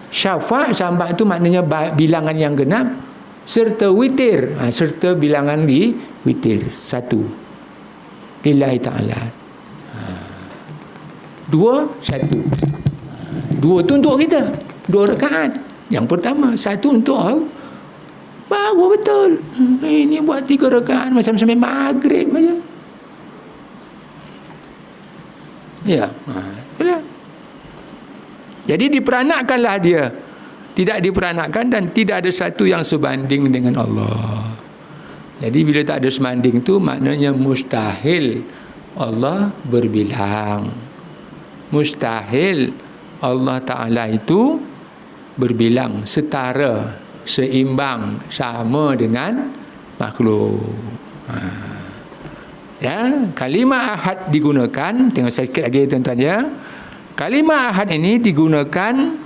syafa'. Syafa' itu maknanya bilangan yang genap, serta witir, serta bilangan di witir 1 lillahi ta'ala. 2 tu untuk kita, 2 rakaat. Yang pertama, 1 untuk Allah, baru betul. Ini buat 3 rakaat macam sampai maghrib aja. Ya, itulah. Jadi diperanakkanlah dia. Tidak diperanakkan dan tidak ada satu yang sebanding dengan Allah. Jadi bila tak ada sebanding tu, maknanya mustahil Allah berbilang. Mustahil Allah Ta'ala itu berbilang, setara, seimbang, sama dengan makhluk. Ya, kalimah ahad digunakan. Tengok sikit lagi tuan-tuan ya. Kalimah ahad ini digunakan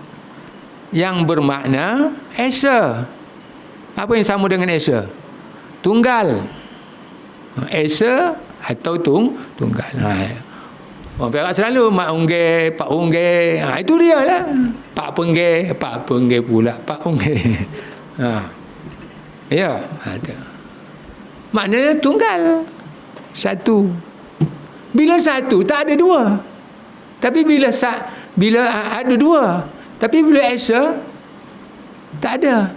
yang bermakna esa. Apa yang sama dengan esa? Tunggal. Esa atau tunggal. Orang Perak selalu mak unggih, pak unggih. Itu dia lah. Pak penggih pula, pak unggih. Ya, ada. Maknanya tunggal. 1. Bila 1 tak ada 2. Tapi bila ada 2, tapi bila esa tak ada.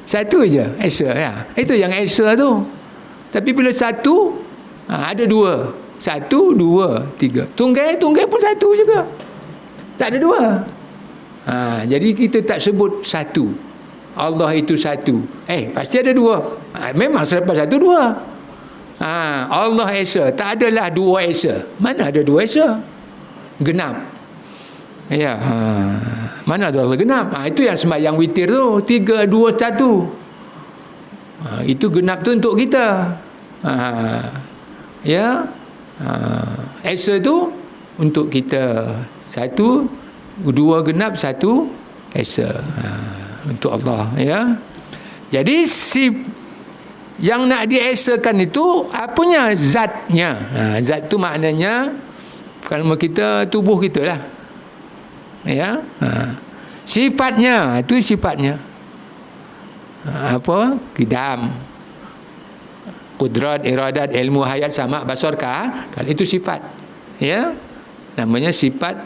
1 je esa ya. Itu yang esa tu. Tapi bila 1 ada 2. 1, 2, 3. Tunggal pun 1 juga. Tak ada 2. Jadi kita tak sebut 1. Allah itu 1. Pasti ada 2. Memang selepas 1 2. Allah esa. Tak adalah 2 esa. Mana ada 2 esa? Genap. Ya. Mana ada Allah genap? Itu yang sembahyang witir tu. 3, 2, 1. Itu genap tu untuk kita. Ya. Esa tu untuk kita. 1, 2 genap, 1 esa. Untuk Allah. Ya. Jadi yang nak diesakan itu apanya? Zatnya. Zat tu maknanya kalau kita, tubuh kita lah. Ya. Sifatnya, itu sifatnya. Apa? Qidam, qudrat, iradat, ilmu, hayat, sama, basar, kalau itu sifat. Ya. Namanya sifat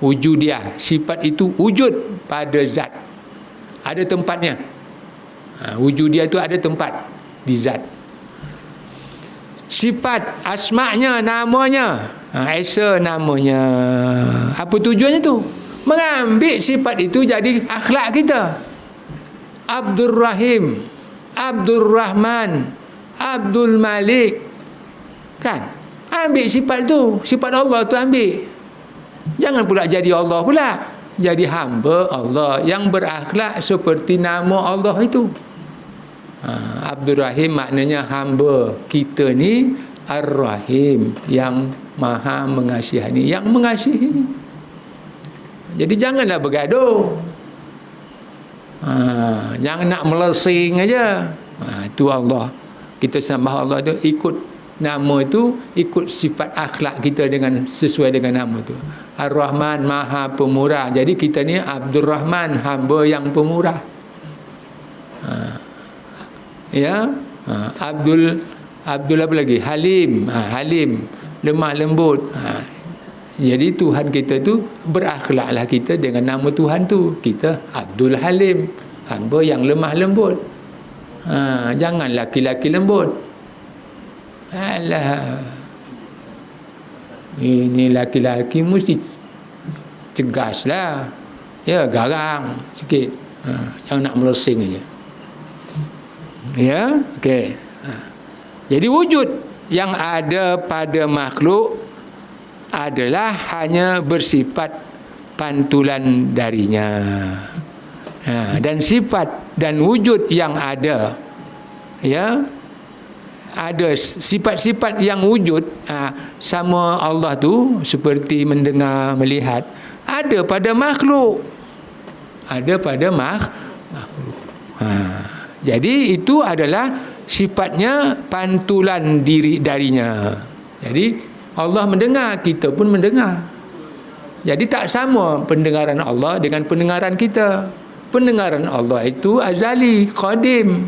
wujudiah. Sifat itu wujud pada zat. Ada tempatnya. Wujudiah itu ada tempat di zat. Sifat asma'nya, namanya. Esa namanya. Apa tujuannya tu? Mengambil sifat itu jadi akhlak kita. Abdul Rahim, Abdul Rahman, Abdul Malik. Kan? Ambil sifat tu. Sifat Allah tu ambil. Jangan pula jadi Allah pula. Jadi hamba Allah yang berakhlak seperti nama Allah itu. Abdul Rahim maknanya hamba kita ni, Ar-Rahim yang maha mengasihani, yang mengasihi. Jadi janganlah bergaduh. Jangan nak melesing aja. Itu Allah. Kita sembah Allah tu ikut nama itu, ikut sifat akhlak kita dengan sesuai dengan nama tu. Ar-Rahman maha pemurah. Jadi kita ni Abdul Rahman, hamba yang pemurah. Ya. Abdul apa lagi? Halim. Halim, lemah lembut. Jadi Tuhan kita tu, berakhlaklah kita dengan nama Tuhan tu. Kita Abdul Halim, hamba yang lemah lembut. Jangan laki-laki lembut. Alah, ini laki-laki mesti cegas lah. Ya, garang sikit. Jangan nak melesing aja. Ya, okey. Jadi wujud yang ada pada makhluk adalah hanya bersifat pantulan darinya. Dan sifat dan wujud yang ada, ya, ada sifat-sifat yang wujud sama Allah tu seperti mendengar, melihat, ada pada makhluk, ada pada makhluk. Jadi itu adalah sifatnya pantulan diri darinya. Jadi Allah mendengar, kita pun mendengar. Jadi tak sama pendengaran Allah dengan pendengaran kita. Pendengaran Allah itu azali, qadim.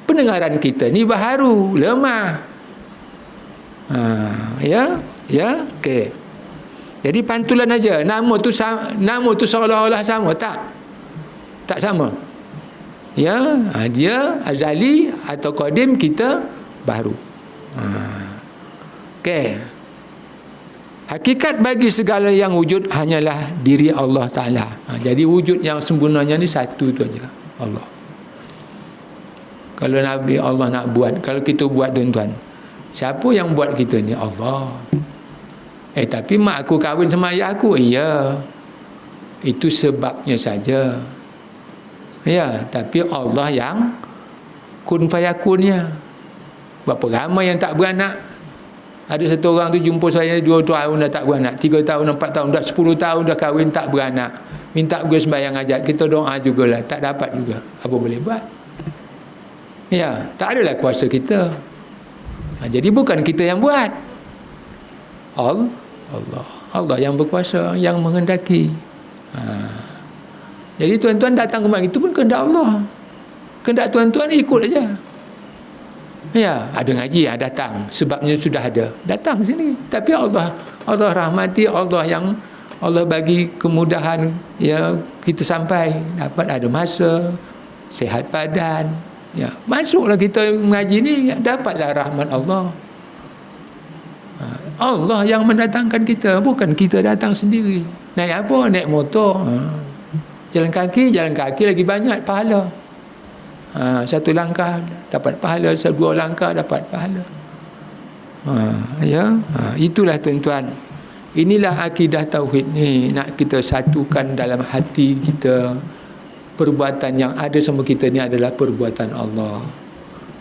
Pendengaran kita ni baharu, lemah. Ya, okey. Jadi pantulan aja. Nama tu seolah-olah sama, tak sama. Ya, dia azali atau qadim, kita baharu. Okey. Hakikat bagi segala yang wujud hanyalah diri Allah Ta'ala. Jadi wujud yang sebenarnya ni satu tu aja, Allah. Kalau Nabi Allah nak buat, kalau kita buat tuan-tuan, siapa yang buat kita ni? Allah. Tapi mak aku kahwin sama ayah aku. Ya, itu sebabnya saja. Ya, tapi Allah yang kun fayakunnya. Berapa ramai yang tak beranak. Ada satu orang tu jumpa saya 2 tahun dah tak beranak, 3 tahun, 4 tahun, dah 10 tahun dah kahwin tak beranak. Minta pergi sembahyang ajak, kita doa jugalah, tak dapat juga. Apa boleh buat? Ya, tak adalah kuasa kita. Jadi bukan kita yang buat. Allah yang berkuasa, yang menghendaki. Jadi tuan-tuan datang ke masjid itu pun kehendak Allah. Kehendak tuan-tuan ikut aja. Ya, ada ngaji, datang. Sebabnya sudah ada. Datang sini. Tapi Allah rahmati, Allah bagi kemudahan, ya, kita sampai dapat ada masa, sihat badan. Ya, masuklah kita mengaji ni, dapatlah rahmat Allah. Allah yang mendatangkan kita, bukan kita datang sendiri. Naik apa? Naik motor. Jalan kaki lagi banyak pahala. Satu langkah dapat pahala, 2 langkah dapat pahala. Itulah tuan-tuan. Inilah akidah tauhid ni, nak kita satukan dalam hati kita. Perbuatan yang ada sama kita ni adalah perbuatan Allah.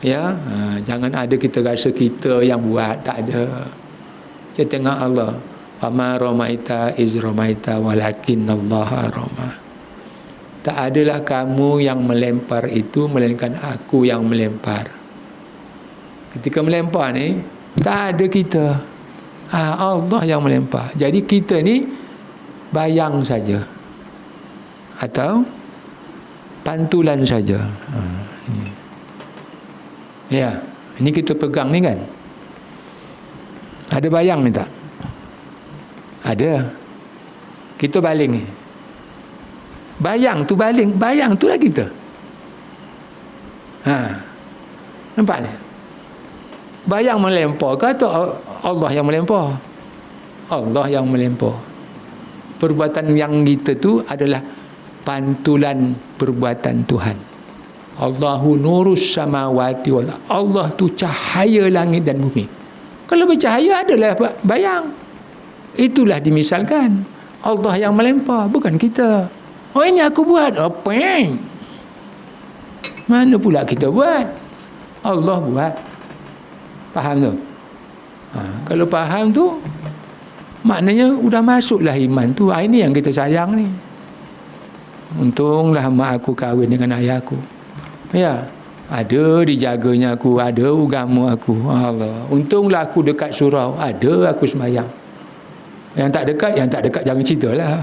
Ya, jangan ada kita rasa kita yang buat, tak ada. Kita tengok Allah. Fama ramaita iz ramaita walakin Allah ramah. Tak adalah kamu yang melempar itu, melainkan aku yang melempar. Ketika melempar ni, tak ada kita. Allah yang melempar. Jadi kita ni bayang saja. Atau pantulan saja. Ya, ini kita pegang ni kan. Ada bayang ni tak? Ada. Kita baling ni. Bayang tu baling, bayang tu lah kita. Nampak ni? Bayang melempar ke atau Allah yang melempar? Allah yang melempar. Perbuatan yang kita tu adalah pantulan perbuatan Tuhan. Allahu nurus samawati wal. Allah tu cahaya langit dan bumi. Kalau bercahaya adalah bayang. Itulah dimisalkan. Allah yang melempar, bukan kita. Oh, ini aku buat. Apa? Mana pula kita buat? Allah buat. Faham tu? Kalau faham tu, maknanya sudah masuklah iman tu. Ini yang kita sayang ni. Untunglah mak aku kahwin dengan ayah aku. Ya, ada dijaganya aku, ada agama aku. Allah. Untunglah aku dekat surau, ada aku sembahyang. Yang tak dekat jangan ceritalah.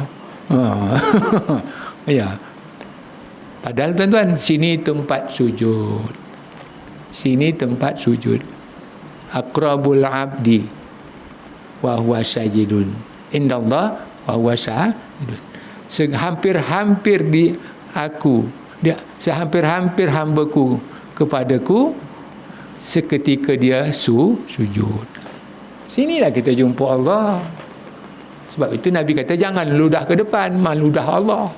Ya. Padahal tuan-tuan, sini tempat sujud. Sini tempat sujud. Aqrabul abdi wa huwa sajidun. Indallah wa huwa sajidun. Sehampir-hampir di aku, sehampir-hampir hambaku kepadaku seketika dia sujud. Sinilah kita jumpa Allah. Sebab itu Nabi kata jangan ludah ke depan, maludah Allah.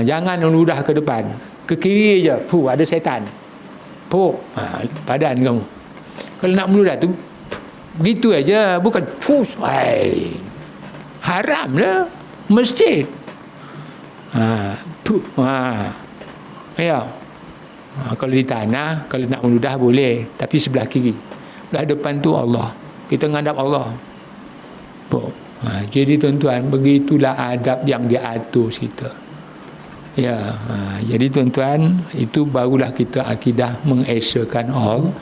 Jangan ludah ke depan, ke kiri je. Ada setan. Padan kamu. Kalau nak meludah tu begitu aja, bukan push. Haram lah. Masjid. Ya. Kalau di tanah, kalau nak meludah boleh, tapi sebelah kiri. Sebelah depan tu Allah. Kita menghadap Allah. Jadi tuan-tuan, begitulah adab yang diatur kita. Ya, jadi tuan-tuan, itu barulah kita akidah mengesakan Allah.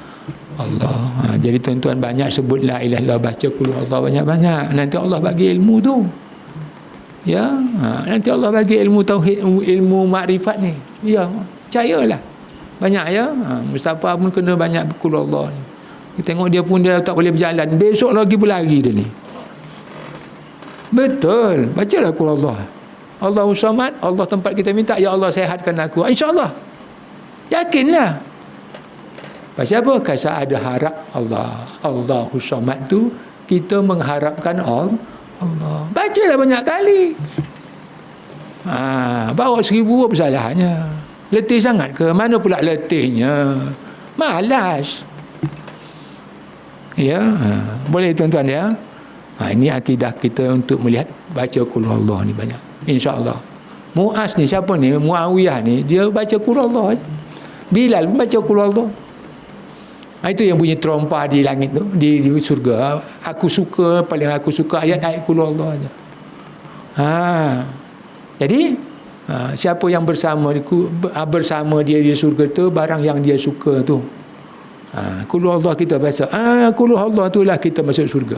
Jadi tuan-tuan banyak sebut la ilaha illallah, baca qul Allah banyak-banyak. Nanti Allah bagi ilmu tu. Ya, nanti Allah bagi ilmu tauhid, ilmu makrifat ni. Ya, percayalah. Banyak ya. Mustafa pun kena banyak qul Allah ni. Kita tengok dia pun dia tak boleh berjalan. Besok lagi berlari dia ni. Betul. Bacalah qul Allah. Allahu samad, Allah tempat kita minta, ya Allah sihatkan aku. InsyaAllah. Yakinlah. Pasal apa? Pasal ada harap Allah. Allahu samad tu kita mengharapkan Allah. Bacalah banyak kali. Bawa 1000 apa salahnya? Letih sangat ke? Mana pula letihnya? Malas. Ya, boleh tuan-tuan ya. Ini akidah kita untuk melihat baca qul Allah ni banyak. InsyaAllah. Muaz ni siapa ni? Muawiyah ni dia baca qul Allah. Bilal pun baca qul Allah. Itu yang bunyi terompah di langit tu, di surga. Paling aku suka ayat-ayat qul Allah aja. Jadi siapa yang bersama dia di surga tu, barang yang dia suka tu. Qul Allah kita baca. Qul Allah itulah kita masuk surga.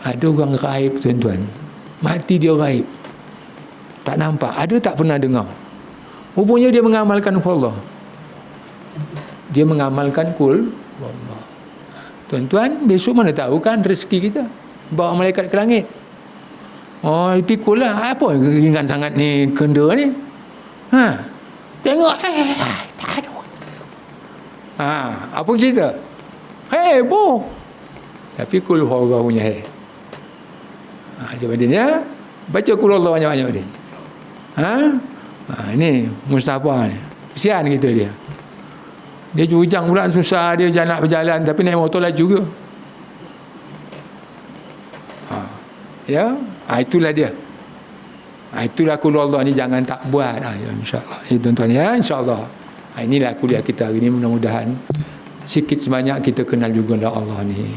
Ada orang gaib tuan-tuan. Mati dia gaib. Tak nampak. Ada tak pernah dengar. Rupanya dia mengamalkan qul Allah. Dia mengamalkan qul Allah. Tuan-tuan, besok mana tahu kan rezeki kita. Bawa malaikat ke langit. Pikul lah. Apa ringan sangat ni kenda ni? Tengok. Tak ada. Apa cerita? Heboh. Tapi qul Allah punya Coba dia baca qul Allah banyak-banyak dia. Ini Mustafa ni. Kesian kita dia. Dia jujang pula, susah dia nak berjalan, tapi naik motor laju ke. Ya, itulah dia. Itulah qul Allah ni jangan tak buat. Ya, insya-Allah. Tuan-tuan ya, insya-Allah. Inilah kuliah kita hari ni, mudah-mudahan sikit sebanyak kita kenal juga Allah ni.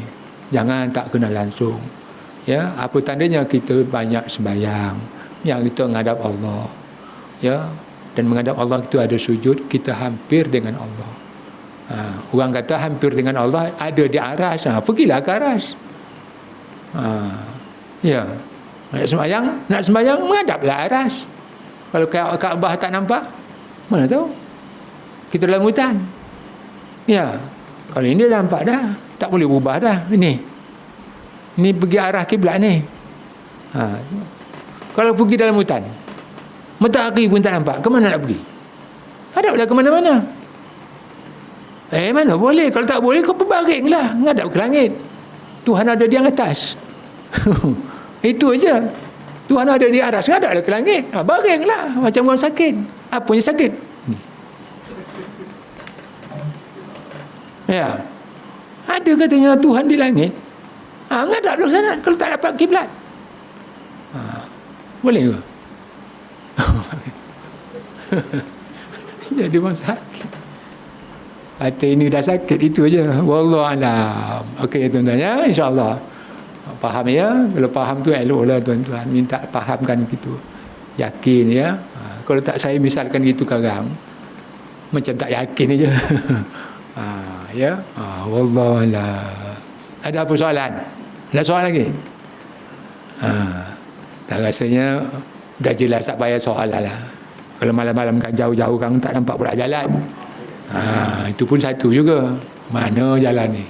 Jangan tak kenal langsung. Ya, apa tandanya kita banyak sembahyang, yang kita menghadap Allah. Ya, dan menghadap Allah itu ada sujud, kita hampir dengan Allah. Orang kata hampir dengan Allah ada di aras. Pergilah ke aras. Ya, nak sembahyang menghadaplah aras. Kalau Kaabah tak nampak, mana tahu? Kita dalam hutan. Ya, kalau ini dah nampak dah, tak boleh ubah dah. Ini pergi arah kiblat ni. Kalau pergi dalam hutan, matahari pun tak nampak, ke mana nak pergi? Hadaplah ke mana-mana. Mana boleh? Kalau tak boleh, kau berbaringlah, ngadap ke langit. Tuhan ada di atas. Itu aja. Tuhan ada di atas, ngadaplah ke langit. Baringlah macam orang sakit. Apa yang sakit? Ya. Ada katanya Tuhan di langit. Ngadaplah sana kalau tak dapat kiblat. Boleh ke? Jadi orang sakit. Hati ini dah sakit, itu aja. Wallahualam. Okey tuan-tuan ya, insya-Allah. Faham ya? Kalau faham tu eloklah tuan-tuan, minta fahamkan gitu. Yakin ya. Kalau tak saya misalkan gitu sekarang, macam tak yakin aja. Ya. Wallahualam. Ada apa soalan? Ada soalan lagi? Tak rasanya dah jelas, tak payah soalan lah. Kalau malam-malam kan jauh-jauh kan tak nampak pula jalan. Itu pun satu juga. Mana jalan ni?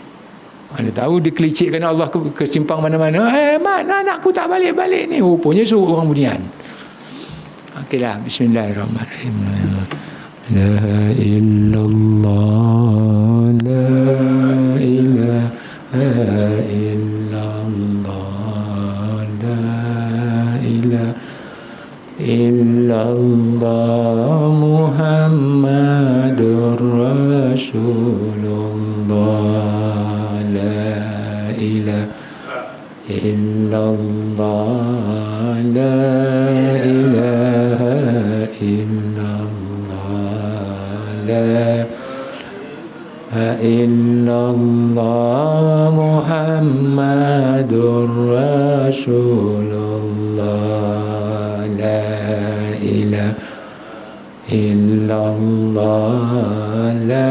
Mana tahu dikelicitkan Allah ke simpang mana-mana. Mana anakku tak balik-balik ni? Rupanya suruh orang bunian. Okeylah, bismillahirrahmanirrahim. La illallah, la ilaha illallah, la ilaha illallah, Muhammadur Rasulullah, la ilaha illallah, la ilaha illallah, la illallah, Muhammadur Rasulullah, la ilaha illallah, la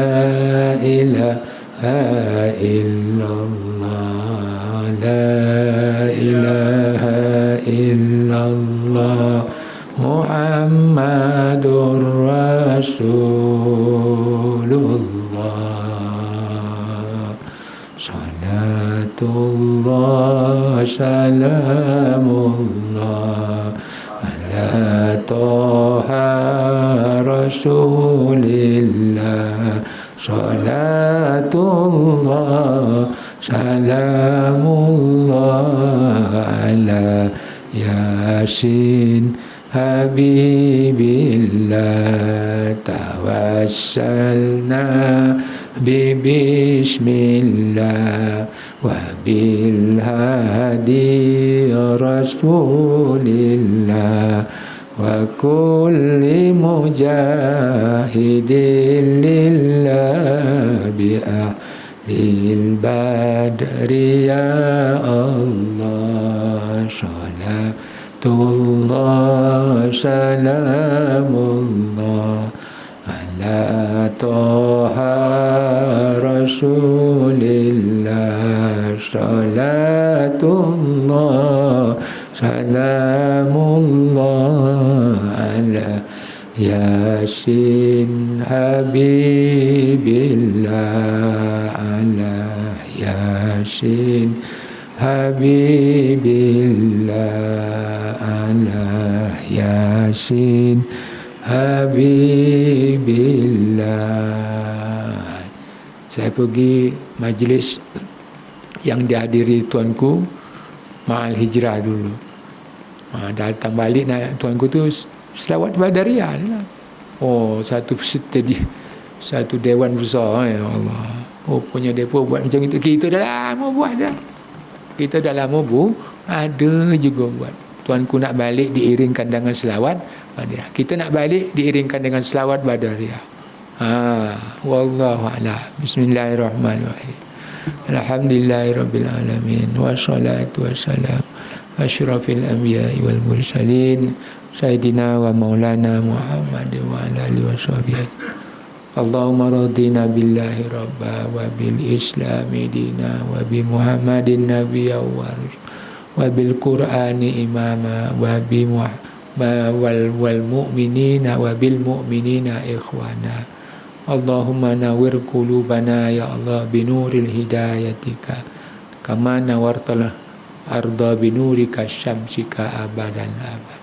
ilaha illallah, la ilaha illallah, Muhammadur Rasulullah. Salatullah, salamullah ala Toha Rasulillah. Salatullah, salamullah ala Yasin Habibillah. Tawassalna bismillah wa bil hadi Rasulillah wa kulli mujahidin lillah bi ahlil badri ya Allah. Salatullah, salamullah ala Toha Rasulillah. Salatullah, salamullah ala Yasin Habibillah, ala Yasin Habibillah, ala Yasin Habibillah. Saya pergi majlis yang dihadiri tuanku Ma'al Hijrah dulu. Datang balik nak tuanku tu selawat Badariyah lah. Oh, satu dewan besar, ya Allah. Oh, punya depa buat macam itu. Kita dah lama buat dah. Kita dah lama ada juga buat. Tuanku nak balik diiringkan dengan selawat Badariyah. Kita nak balik diiringkan dengan selawat Badariyah. Wallahu a'lam. Bismillahirrahmanirrahim. Alhamdulillahirabbil alamin wassalatu wassalam asyrafil anbiya'i wal mursalin sayyidina wa maulana Muhammad wa ala alihi washabihi. Allahumma radina billahi rabba wa bil islami dina wa bi Muhammadin nabiyya wa bil qur'ani imama wa bi wal mu'minina wa bil mu'minina ikhwana. Allahumma nawwir qulubana ya Allah binuril hidayatika kama nawartal arda binurika syamsika abadan abad.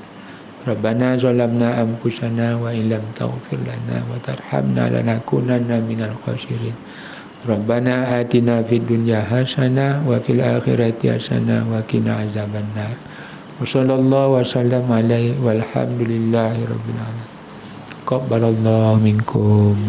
Rabbana zalamna anfusana wa illam taghfir lana wa tarhamna lanakunanna minal khasirin. Rabbana atina fid dunya hasanah wa fil akhirati hasanah wa qina azabannar. Wa sallallahu wa sallam alaihi walhamdulillahi rabbil alamin. Qabbalallahu minkum.